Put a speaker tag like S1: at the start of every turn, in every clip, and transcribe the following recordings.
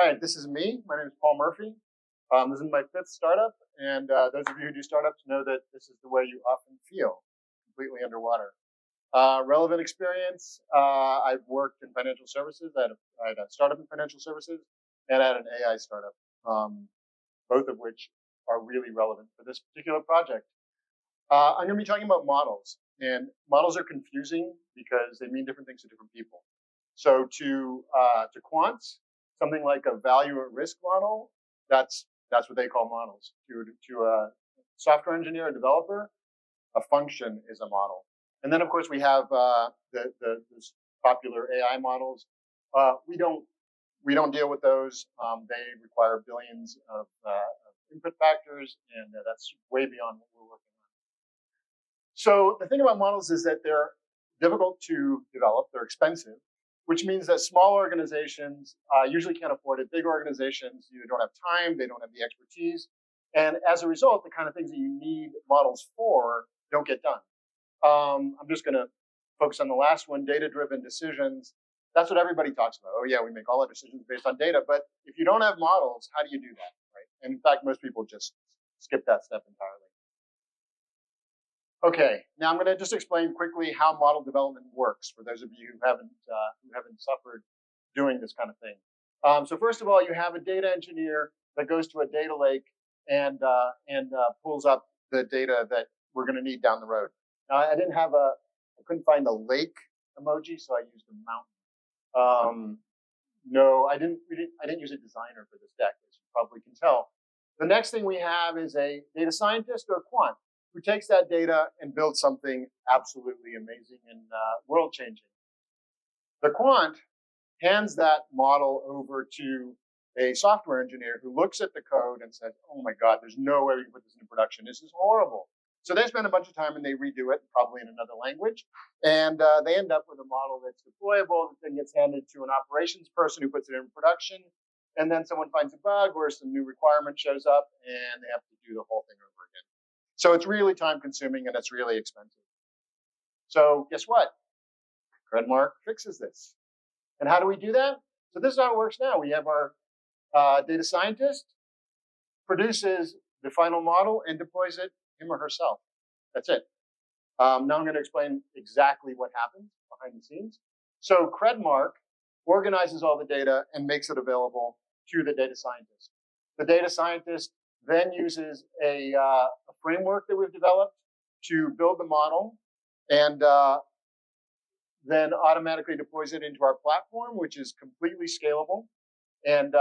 S1: right, this is me. My name is Paul Murphy. This is my 5th startup, and those of you who do startups know that this is the way you often feel, completely underwater. Relevant experience, I've worked in financial services. I had a startup in financial services, and I had an AI startup, both of which are really relevant for this particular project. I'm going to be talking about models, and models are confusing because they mean different things to different people. So to quants, something like a value at risk model, that's what they call models. To a software engineer, a developer, a function is a model. And then of course we have the popular AI models. We don't deal with those. They require billions of input factors, and that's way beyond what we're working on. So the thing about models is that they're difficult to develop. They're expensive, which means that small organizations usually can't afford it. Big organizations either don't have time, they don't have the expertise, and as a result, the kind of things that you need models for don't get done. I'm just going to focus on the last one, data-driven decisions. That's what everybody talks about. Oh yeah, we make all our decisions based on data, but if you don't have models, how do you do that, right? And in fact, most people just skip that step entirely. Okay, now I'm going to just explain quickly how model development works for those of you who haven't suffered doing this kind of thing. So first of all, you have a data engineer that goes to a data lake and pulls up the data that we're going to need down the road. Now, I couldn't find a lake emoji, so I used a mountain. No, I didn't use a designer for this deck, as you probably can tell. The next thing we have is a data scientist or a quant who takes that data and builds something absolutely amazing and world-changing. The quant hands that model over to a software engineer who looks at the code and says, oh my God, there's no way we can put this into production. This is horrible. So they spend a bunch of time and they redo it, probably in another language. And they end up with a model that's deployable, that then gets handed to an operations person who puts it in production. And then someone finds a bug or some new requirement shows up and they have to do the whole thing over again. So it's really time consuming and it's really expensive. So guess what? Credmark fixes this. And how do we do that? So this is how it works now. We have our data scientist produces the final model and deploys it, him or herself. That's it. Now I'm going to explain exactly what happens behind the scenes. So Credmark organizes all the data and makes it available to the data scientist. The data scientist then uses a framework that we've developed to build the model and then automatically deploys it into our platform, which is completely scalable and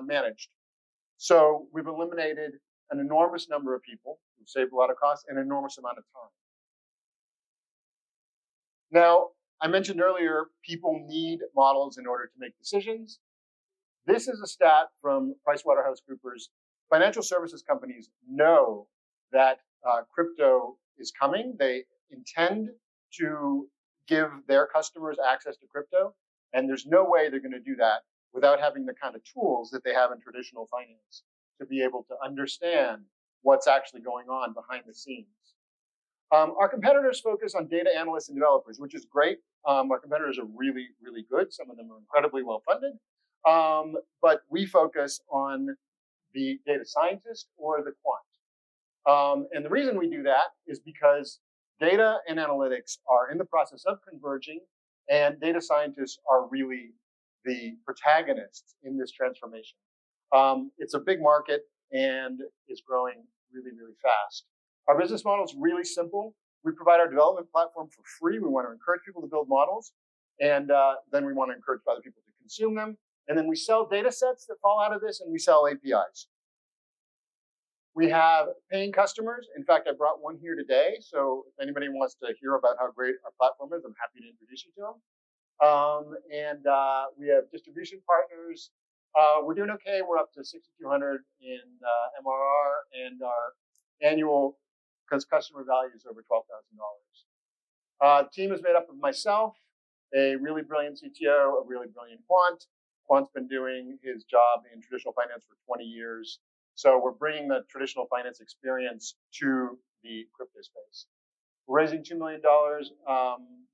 S1: managed. So we've eliminated an enormous number of people. We've saved a lot of costs and an enormous amount of time. Now, I mentioned earlier, people need models in order to make decisions. This is a stat from PricewaterhouseCoopers. Financial services companies know that crypto is coming. They intend to give their customers access to crypto, and there's no way they're going to do that without having the kind of tools that they have in traditional finance to be able to understand what's actually going on behind the scenes. Our competitors focus on data analysts and developers, which is great. Our competitors are really, really good. Some of them are incredibly well funded. But we focus on the data scientist or the quant. And the reason we do that is because data and analytics are in the process of converging, and data scientists are really the protagonists in this transformation. It's a big market and it's growing really, really fast. Our business model is really simple. We provide our development platform for free. We want to encourage people to build models, and then we want to encourage other people to consume them. And then we sell data sets that fall out of this, and we sell APIs. We have paying customers. In fact, I brought one here today. So if anybody wants to hear about how great our platform is, I'm happy to introduce you to them. We have distribution partners. We're doing okay. We're up to 6,200 in MRR, and our annual customer value is over $12,000. The team is made up of myself, a really brilliant CTO, a really brilliant quant. Quant's been doing his job in traditional finance for 20 years. So we're bringing the traditional finance experience to the crypto space. We're raising $2 million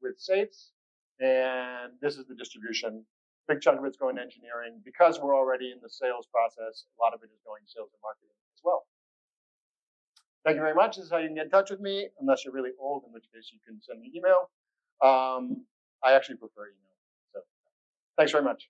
S1: with Safes, and this is the distribution. big chunk of it's going to engineering. Because we're already in the sales process, a lot of it is going to sales and marketing as well. Thank you very much. This is how you can get in touch with me, unless you're really old, in which case you can send me email. I actually prefer email. So thanks very much.